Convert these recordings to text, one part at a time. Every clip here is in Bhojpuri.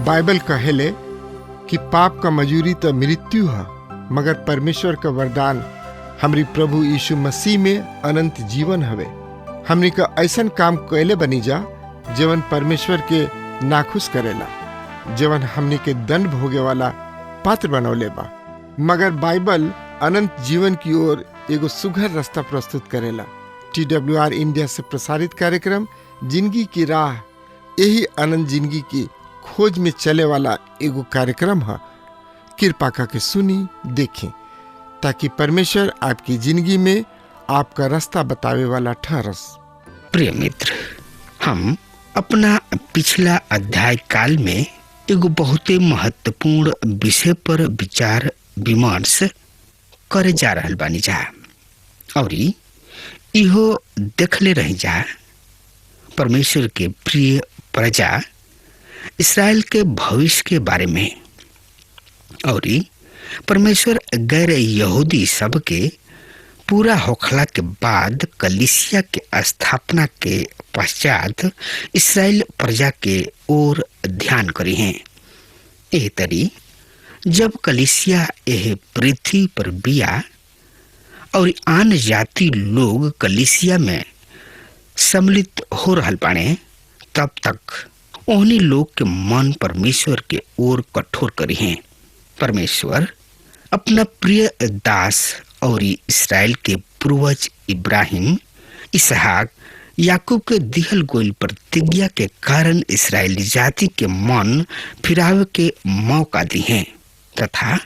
बाइबल कहेले कि पाप का मजूरी तो मृत्यु है, मगर परमेश्वर का वरदान हमरी प्रभु यीशु मसीह में अनंत जीवन हवे। हमनी का ऐसन काम कैले बनी जा जवन परमेश्वर के नाखुश करेला, जवन हमनी के दंड भोगे वाला पात्र बनौले बा। मगर बाइबल अनंत जीवन की ओर एगो सुघर रास्ता प्रस्तुत करेला। TWR इंडिया से प्रसारित कार्यक्रम जिंदगी की राह यही अनंत जिंदगी की खोज में चले वाला एगो कार्यक्रम है। कृपा करके सुनी देखें ताकि परमेश्वर आपकी जिंदगी में आपका रास्ता बतावे वाला ठहरस। प्रिय मित्र, हम अपना पिछला अध्याय काल में एगो बहुते महत्वपूर्ण विषय पर विचार विमर्श करे जा रहल बानी जा और इहो देखले रही जा परमेश्वर के प्रिय प्रजा इस्राएल के भविष्य के बारे में और परमेश्वर गैर यहूदी सब के पूरा होखला के बाद कलीसिया के स्थापना के पश्चात इस्राएल प्रजा के ओर ध्यान करी हैं। एह तरी जब कलीसिया एह पृथ्वी पर बिया और आन जाति लोग कलीसिया में सम्मिलित हो रहल बाने, तब तक ओहनी लोग के मन परमेश्वर के ओर कठोर करी हैं। परमेश्वर अपना प्रिय दास और इस्राएल के पूर्वज इब्राहिम, इसहाक, याकूब के दिहल गोइल प्रतिज्ञा के कारण इस्राएली जाति के मन फिरावे के मौका दी हैं तथा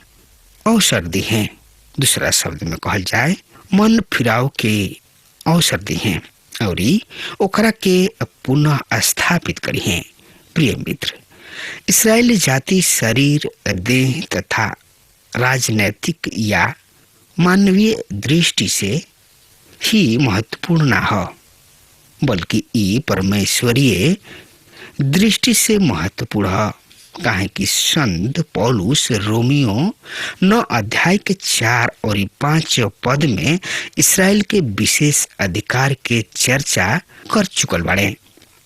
अवसर दी हैं। दूसरा शब्द में कहल जाए, मन फिराव के अवसर दी हैं और ओकरा के पुनः स्थापित करी हैं। प्रिय मित्र, इस्राएली जाति शरीर, देह तथा राजनैतिक या मानवीय दृष्टि से ही महत्वपूर्ण ना हो, बल्कि ई परमेश्वरीय दृष्टि से महत्वपूर्ण है। काहे कि संत पौलुस रोमियो 9 अध्याय के 4 और 5 पद में इस्राएल के विशेष अधिकार के चर्चा कर चुकल बाड़े।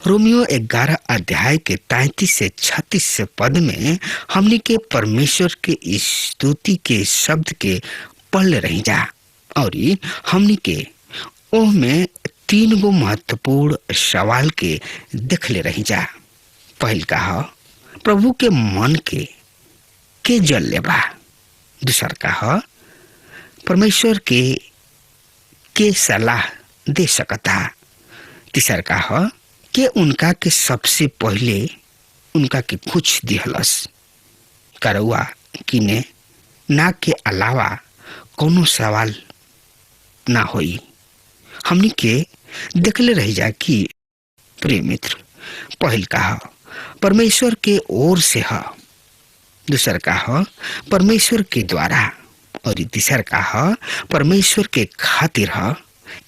रोमियो 11 अध्याय के 33 से 36 पद में हमनी के परमेश्वर के स्तुति के शब्द के पढ़ रही जा और हमनी के ओह में 3 गो महत्वपूर्ण सवाल के देखले रही जा। पहल कहा, प्रभु के मन के जल लेबा। दूसर कहा, परमेश्वर के सलाह दे सकता। तीसर कहा के उनका के सबसे पहले उनका के कुछ दिहलस करौआ किने ना के अलावा कोनो सवाल ना होई। हमनी के देखले रही जा कि प्रिय मित्र, पहल कहा परमेश्वर के ओर से है, दूसर कहा परमेश्वर के द्वारा और तीसर कहा परमेश्वर के खातिर है।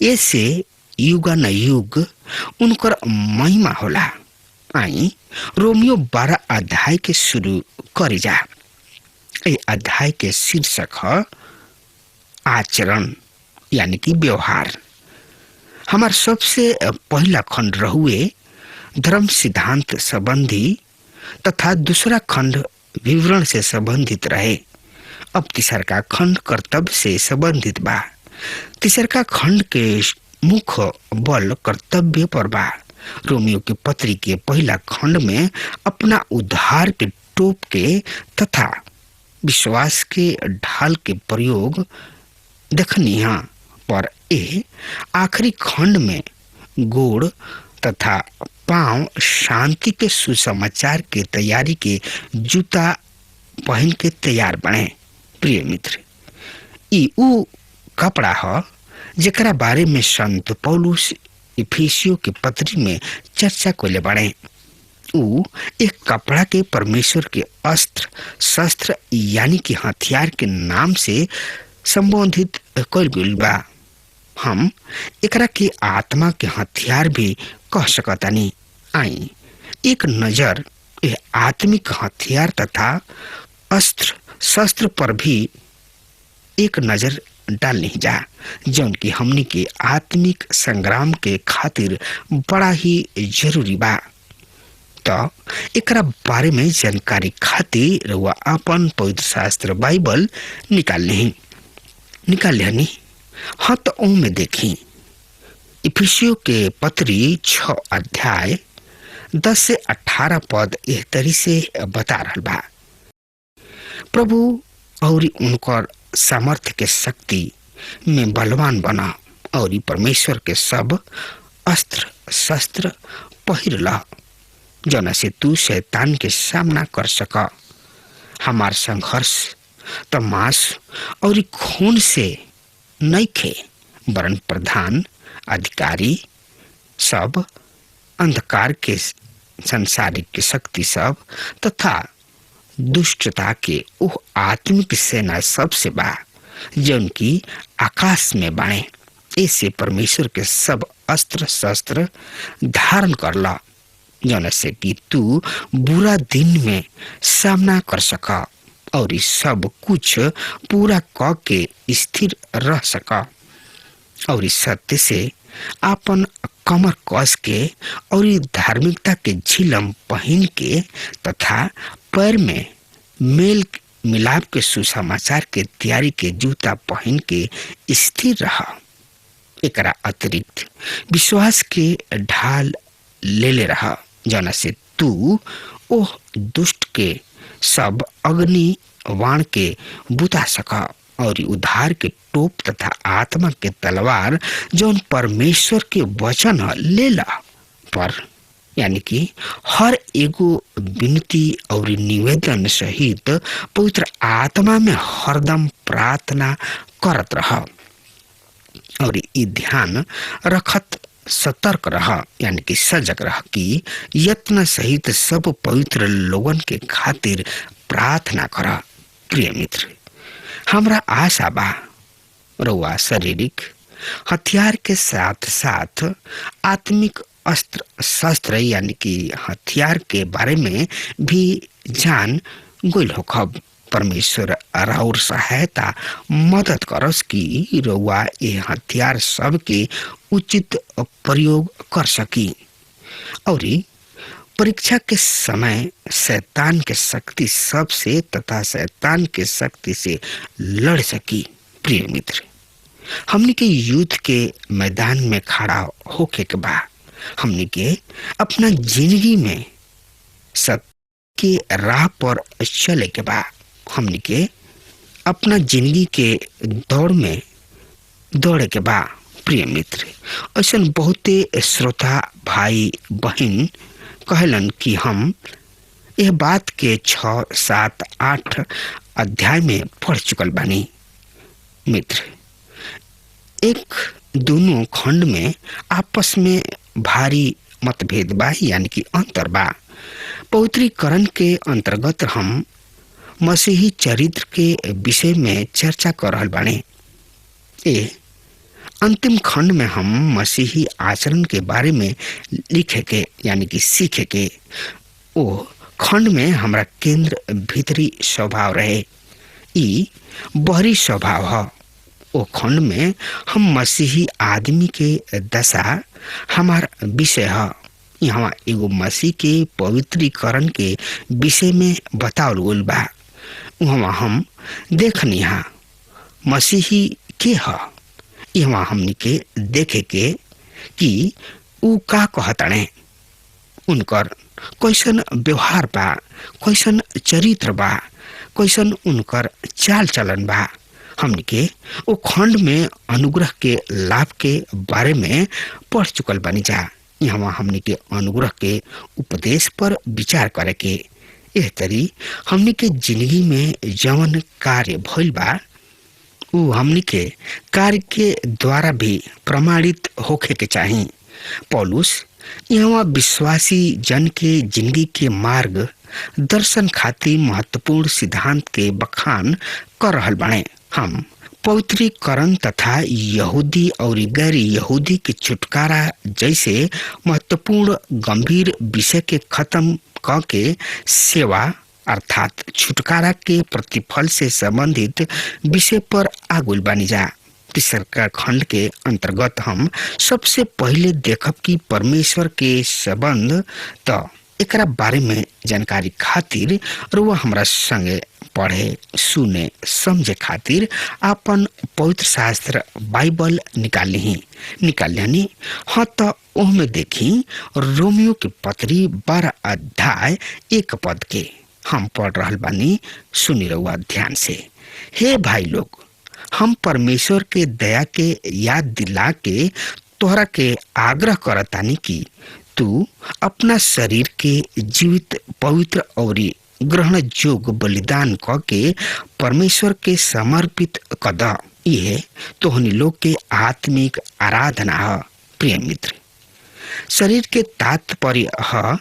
ऐसे युगा न युग उनकर महिमा होला। आई रोमियो 12 अध्याय के शुरू करी जा। ये अध्याय के शीर्षक है आचरण यानी कि व्यवहार। हमार सबसे पहला खंड रहुए धर्म सिद्धांत संबंधी तथा दूसरा खंड विवरण से संबंधित रहे। अब तीसर का खंड कर्तव्य से संबंधित बा। तीसर का खंड के मुख्य बल कर्तव्य पर बा। रोमियो के पत्री के पहला खंड में अपना उद्धार के टोप के तथा विश्वास के ढाल के प्रयोग देखनी है, पर ए आखिरी खंड में गोड़ तथा पांव शांति के सुसमाचार के तैयारी के जूता पहन के तैयार बने। प्रिय मित्र, ई ऊ कपड़ा है जेकरा बारे में संत पौलुस इफिसियों के पत्री में चर्चा कोले बड़े। ऊ एक कपड़ा के परमेश्वर के अस्त्र शस्त्र यानी कि हथियार के नाम से संबोधित कइल गइल बा। हम एकरा के आत्मा के हथियार भी कह सकतानी। आई एक नजर यह आत्मिक हथियार तथा अस्त्र शस्त्र पर भी एक नजर डाल नहीं जा, जौन की हमनी के आत्मिक संग्राम के खातिर बड़ा ही जरूरी बा। तो एकरा बारे में जानकारी खातिर वह अपन पवित्र शास्त्र बाइबल निकाल लेनी। हाँ, तो ओ में देखी इफिसियों के पत्री 6 अध्याय 10 से 18 पद एह तरी से बता रहा बा। प्रभु और उनकर सामर्थ्य के शक्ति में बलवान बना और परमेश्वर के सब अस्त्र शस्त्र पहिर ला, जना से तू शैतान के सामना कर सका। हमार संघर्ष तो मांस और खून से नहीं खे, वरन प्रधान अधिकारी सब, अंधकार के संसारिक की शक्ति सब तथा दुष्टता के उह आत्मिक सेना सबसे बा, जौन की आकाश में बाणे। ऐसे परमेश्वर के सब अस्त्र शस्त्र धारण कर ला, जौन से कि तू बुरा दिन में सामना कर सका और सब कुछ पूरा क के स्थिर रह सका, और सत्य से आपन कमर कस के और धार्मिकता के झिलम पहन के तथा पैर में मेल मिलाप के सुसमाचार के तैयारी के जूता पहन के स्थिर रहा। एकरा अतिरिक्त विश्वास के ढाल ले रहा, जना से तू ओह दुष्ट के सब अग्नि वाण के बुता सका और उद्धार के टोप तथा आत्मा के तलवार जौन परमेश्वर के वचन ले ला पर, यानी कि हर एगो विनती और निवेदन सहित पवित्र आत्मा में हरदम प्रार्थना करत रह और ई ध्यान रखत सतर्क रह, यानी कि सजग रह कि यत्न सहित सब पवित्र लोगन के खातिर प्रार्थना कर। प्रिय मित्र, हमरा आशा बा रउआ शारीरिक हथियार के साथ साथ आत्मिक अस्त्र शस्त्र यानी कि हथियार के बारे में भी जान गइल होखब। परमेश्वर और सहायता मदद करस कि रउआ ये हथियार सब के उचित प्रयोग कर सकी और परीक्षा के समय शैतान के शक्ति सब से तथा शैतान के शक्ति से लड़ सकी। प्रिय मित्र, हमने के युद्ध के मैदान में खड़ा होके के बाद हमने के अपना जिंदगी में सत्य के राह पर चले के बाद हमने के अपना जिंदगी के दौड़ में दौड़े के बाद प्रिय मित्र, ऐसा बहुते श्रोता भाई बहन कहलन कि हम यह बात के 6, 7, 8 अध्याय में पढ़ चुकल बानी। मित्र, एक दोनों खंड में आपस में भारी मतभेद बा, यानी कि अंतर बा। पवित्रीकरण के अंतर्गत हम मसीही चरित्र के विषय में चर्चा कर रहल बाने। ए अंतिम खंड में हम मसीही आचरण के बारे में लिखे के यानी कि सीखे के ओ खंड में हमारा केंद्र भीतरी स्वभाव रहे, ई बहरी स्वभाव है। ओ खंड में हम मसीही आदमी के दशा हमार विषय है। यहाँ एगो मसीह के पवित्रीकरण के विषय में बतावल गइल बा। वहाँ हम देखनी हा मसीही के है। यहाँ हमनी के देखे के कि ऊ का कहताने, उनकर कैसन व्यवहार बा, कैसन चरित्र बा, कैसन उनकर चाल चलन बा। हमनी के वो खंड में अनुग्रह के लाभ के बारे में पढ़ चुकल बनी जा। यहाँ हमनी के अनुग्रह के उपदेश पर विचार करे के एह तरी हमनी के जिंदगी में जवन कार्य भइल बा ऊ हमनी के कार्य के द्वारा भी प्रमाणित होखे के चाही। पौलुस यहाँ विश्वासी जन के जिंदगी के मार्ग दर्शन खातिर महत्वपूर्ण सिद्धांत के बखान कर रहल बाणे। हम पवित्रीकरण तथा यहूदी और गैर यहूदी के छुटकारा जैसे महत्वपूर्ण गंभीर विषय के खत्म क के सेवा अर्थात छुटकारा के प्रतिफल से संबंधित विषय पर आगुल बनी जा। तीसरा खंड के अंतर्गत हम सबसे पहले देखब कि परमेश्वर के संबंध तो एकरा बारे में जानकारी खातिर रुआ हमरा संगे पढ़े सुने समझे खातिर अपन पवित्र शास्त्र बाइबल निकालनी। हाँ तो ओहमे देखी रोमियो के पत्री 12 अध्याय 1 पद के हम पढ़ रहल बानी। सुनी रहुआ ध्यान से। हे भाई लोग, हम परमेश्वर के दया के याद दिला के तोहरा के आग्रह करतानी कि तू अपना शरीर के जीवित पवित्र और ग्रहण जोग बलिदान क के परमेश्वर के समर्पित कद। यह तोहनी लोग के आत्मिक आराधना है। प्रिय मित्र, शरीर के तात्पर्य है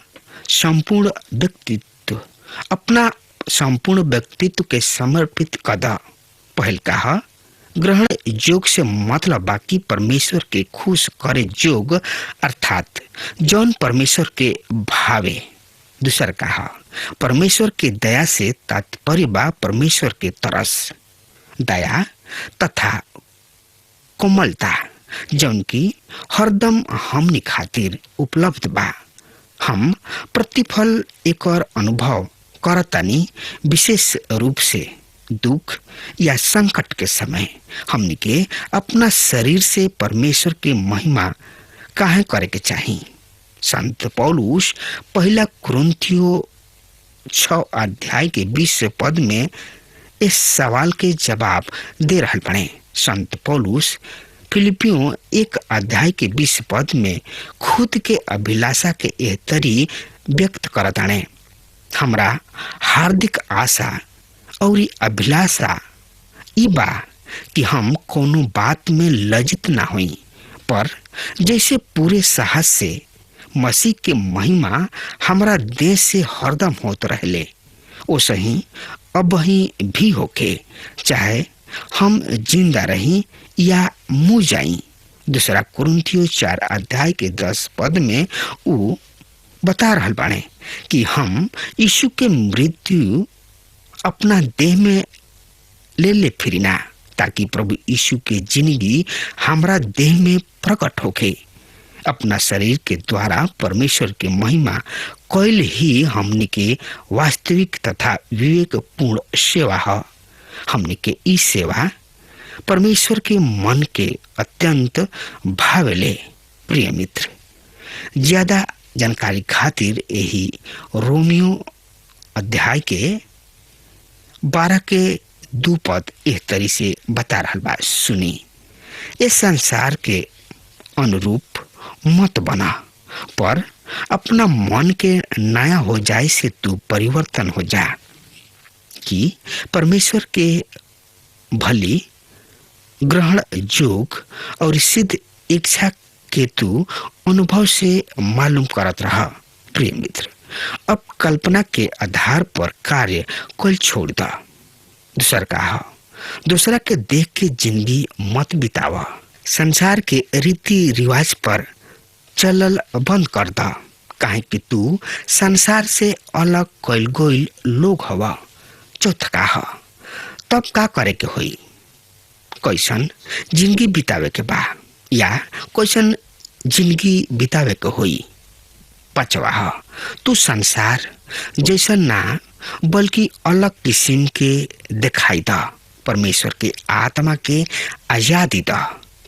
संपूर्ण व्यक्तित्व, अपना संपूर्ण व्यक्तित्व के समर्पित कद। पहल का ग्रहण जोग से मतलब बाकी परमेश्वर के खुश करे जोग अर्थात जौन परमेश्वर के भावे। दूसर कहा परमेश्वर के दया से तात्पर्य बा परमेश्वर के तरस, दया तथा कोमलता जौन की हरदम हमनी खातिर उपलब्ध बा। हम प्रतिफल एकर अनुभव करतानी, विशेष रूप से दुख या संकट के समय हमनी के अपना शरीर से परमेश्वर के महिमा काहे करे के चाहिए। संत पौलुस पहला कुरिन्थियों 6 अध्याय के 20 पद में इस सवाल के जवाब दे रहल बने। संत पौलुस फिलिपियों 1 अध्याय के 20 पद में खुद के अभिलाषा के एह तरी व्यक्त करताने। हमरा हार्दिक आशा और अभिलाषा ई बा कि हम कोनो बात में लज्जित ना होई, पर जैसे पूरे साहस से मसीह के महिमा हमरा देश से हरदम होत रहले, ओसे ही अब ही भी होके, चाहे हम जिंदा रही या मुँह जाई। दूसरा कुरिन्थियों 4 अध्याय के 10 पद में वो बता रहल बाणे कि हम यीशु के मृत्यु अपना देह में ले फिरिना, ताकि प्रभु यीशु के जिंदगी हमरा देह में प्रकट होके। अपना शरीर के द्वारा परमेश्वर के महिमा कैल ही हमनी के वास्तविक तथा विवेकपूर्ण सेवा है। हमनी के ई सेवा परमेश्वर के मन के अत्यंत भावेले। प्रिय मित्र, ज्यादा जानकारी खातिर यही रोमियो अध्याय के 12 के 2 पद एक तरी से बता रहा बा। सुनी, इस संसार के अनुरूप मत बना, पर अपना मन के नया हो जाए से तू परिवर्तन हो जा, कि परमेश्वर के भली ग्रहण जोग और सिद्ध इच्छा के तू अनुभव से मालूम करत रहा। प्रिय मित्र, अब कल्पना के आधार पर कार्य कोई छोड़ दा। दूसरा के देख के जिंदगी मत बितावा। संसार के रीति रिवाज पर चलल बंद कर दा, काहे कि तू संसार से अलग कइल गइल लोग हवा। चौथा है तब का करे के होई, कैसन जिंदगी बितावे के बा या कैसन जिंदगी बितावे के होई। पांचवा है तू संसार जैसा ना बल्कि अलग किस्म के दिखाई दा। परमेश्वर के आत्मा के आजादी दा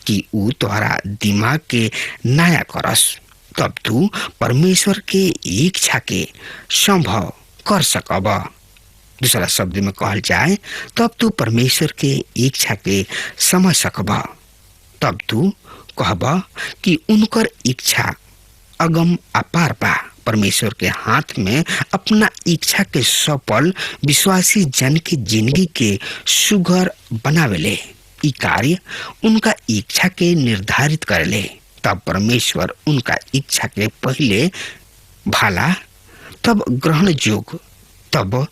कि ऊ तोहरा दिमाग के नया करस, तब तू परमेश्वर के इच्छा के संभव कर सकब। दूसरा शब्द में कहल जाए, तब तू परमेश्वर के इच्छा के समझ सकब। तब तू कहब कि उनकर इच्छा अगम अपार बा। परमेश्वर के हाथ में अपना इच्छा के सफल विश्वासी जन की जिंदगी के सुघर बनावेले। ई कार्य उनका इच्छा के निर्धारित करेले। तब परमेश्वर उनका इच्छा के पहले भाला, तब ग्रहण जोग, तब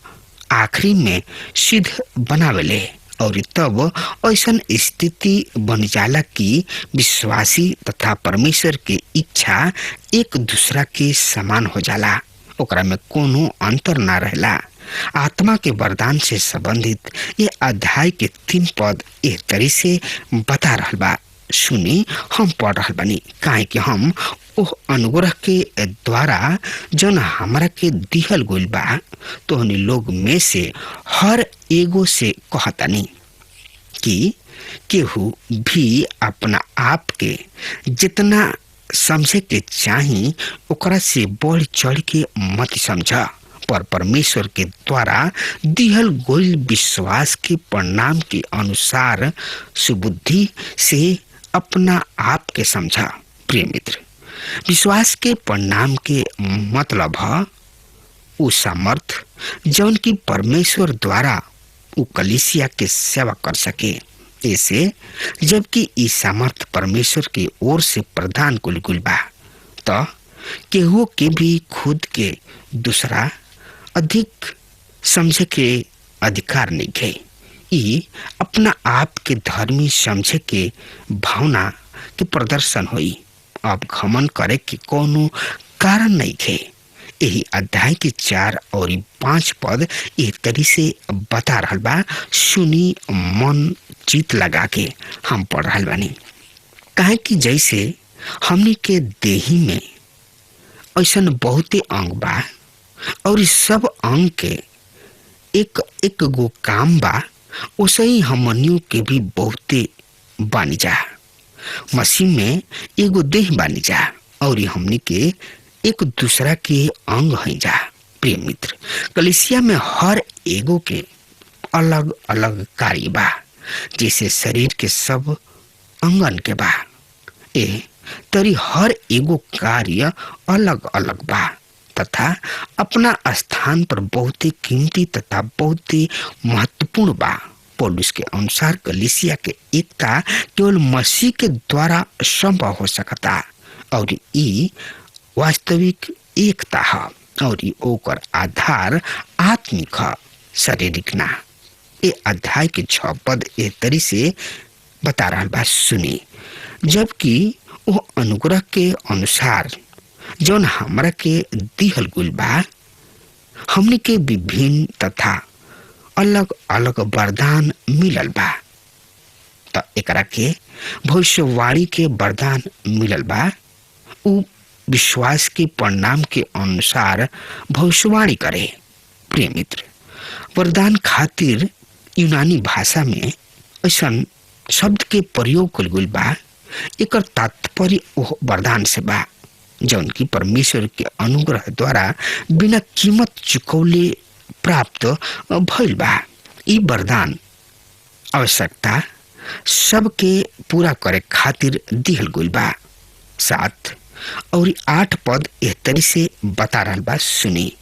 आखिरी में सिद्ध बनावेले। और तब ऐसन स्थिति बन जाला कि विश्वासी तथा परमेश्वर के इच्छा एक दूसरा के समान हो जाला ओकरा में कोनो अंतर ना रहला। आत्मा के वरदान से संबंधित ये अध्याय के 3 पद एक तरी से बता रहल बा। सुनी, हम पढ़ रहल बानी, काहे कि हम ओह अनुग्रह के द्वारा जन हमरा के दिहल गइल बा तोहनी लोग में से हर एगो से कहतानी कि केहू भी अपना आप के जितना समझे के चाही ओकरा से बढ़ चढ़ के मत समझा, पर परमेश्वर के द्वारा दिहल गइल विश्वास के परिणाम के अनुसार सुबुद्धि से अपना आप के समझा। प्रिय मित्र, विश्वास के परिणाम के मतलब है उ सामर्थ जौन की परमेश्वर द्वारा उ कलीसिया के सेवा कर सके। ऐसे जबकि ई सामर्थ परमेश्वर की ओर से प्रदान कुल गुल बा, तो केहू के भी खुद के दूसरा अधिक समझे के अधिकार नहीं है। ई अपना आप के धर्मी समझे के भावना के प्रदर्शन होई। अब घमन करे के कोनो कारण नहीं है। यही अध्याय के 4 और 5 पद एक तरी से बता रहल बा। सुनी, मन चित लगा के हम पढ़ रहल बानी। काहे कि जैसे हमनी के देही में ऐसन बहुते अंग बा और इस सब अंग के एक एक गो काम बा, वैसे ही हमनियों के भी बहुते बानी जा। मसीह में एगो देह बानी जा और हमनी के एक दूसरा के अंग हैं जा। प्रिय मित्र, कलीसिया में हर एगो के अलग अलग कार्य बा, जैसे शरीर के सब अंगन के बा। ए तरी हर एगो कार्य अलग अलग बा तथा अपना स्थान पर बहुत ही कीमती तथा बहुत ही महत्वपूर्ण बा। पौलुस के अनुसार कलीसिया के एकता केवल मसीह के द्वारा संभव हो सकता और ई वास्तविक एकता है और ओकर आधार आत्मिक है, शारीरिक ना। ये अध्याय के 6 पद ए तरी से बता रहा बा। सुनी, जबकि वो अनुग्रह के अनुसार जौन हमरा के दिहल गुल बा, हमने के विभिन्न तथा अलग अलग वरदान मिलल बा। तो एकरा के भविष्यवाणी के वरदान मिलल बा। उ विश्वास के परिणाम के अनुसार भविष्यवाणी करे। प्रिय मित्र, वरदान खातिर यूनानी भाषा में ऐसन शब्द के प्रयोग कइल गइल बा। एकर तात्पर्य ओह वरदान से बा जौन की परमेश्वर के अनुग्रह द्वारा बिना कीमत चुकौले प्राप्त भइल बा। ई वरदान आवश्यकता सबके पूरा करे खातिर दिहल गइल बा। 7 और 8 पद एह तरी से बता रहल बा। सुनी,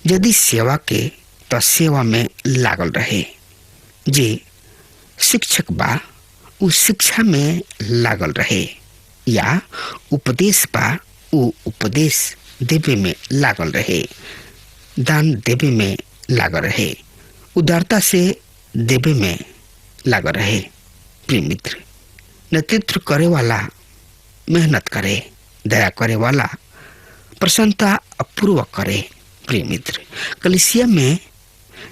यदि सेवा के तो सेवा में लागल रहे, जे शिक्षक बा उ शिक्षा में लागल रहे, या उपदेश बा उ उपदेश देवे में लागल रहे, दान देवे में लागल रहे, उदारता से देवे में लागल रहे। प्रिय मित्र, नेतृत्व करे वाला मेहनत करे, दया करे वाला प्रसन्नता पूर्वक करे। प्रिय मित्र, कलीसिया में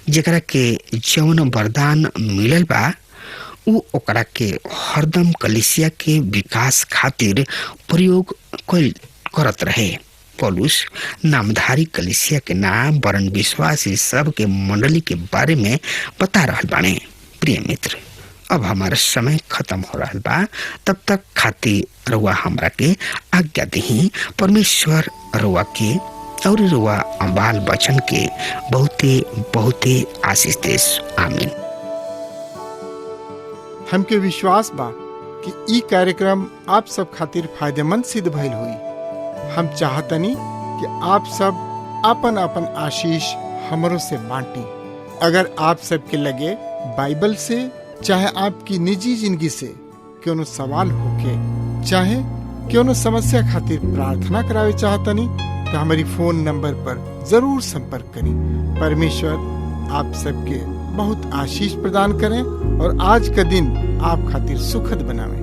जेकरा के जौन वरदान मिलल बा उ ओकरा के हरदम कलीसिया के विकास खातिर प्रयोग करत रहे। पौलुस नामधारी कलीसिया के नाम वरन विश्वासी सब के मंडली के बारे में बता रहल बाने। प्रिय मित्र, अब हमारा समय खत्म हो रहा बा, तब तक खातिर रुआ हमरा के आज्ञा दही। परमेश्वर रुआ के और रुआ बाल बचन के बहुते बहुते आशीष देस। आमीन। हमके विश्वास बा कि ई कार्यक्रम आप सब खातिर फायदेमंद सिद्ध भइल हुई। हम चाहतनी कि आप सब अपन अपन आशीष हमरों से बांटी। अगर आप सबके लगे बाइबल से चाहे आपकी निजी जिंदगी से कोनो सवाल होके चाहे कोनो समस्या खातिर प्रार्थना करावे चाहतनी तो हमारी फोन नंबर पर जरूर संपर्क करें। परमेश्वर आप सबके बहुत आशीष प्रदान करें और आज का दिन आप खातिर सुखद बनावे।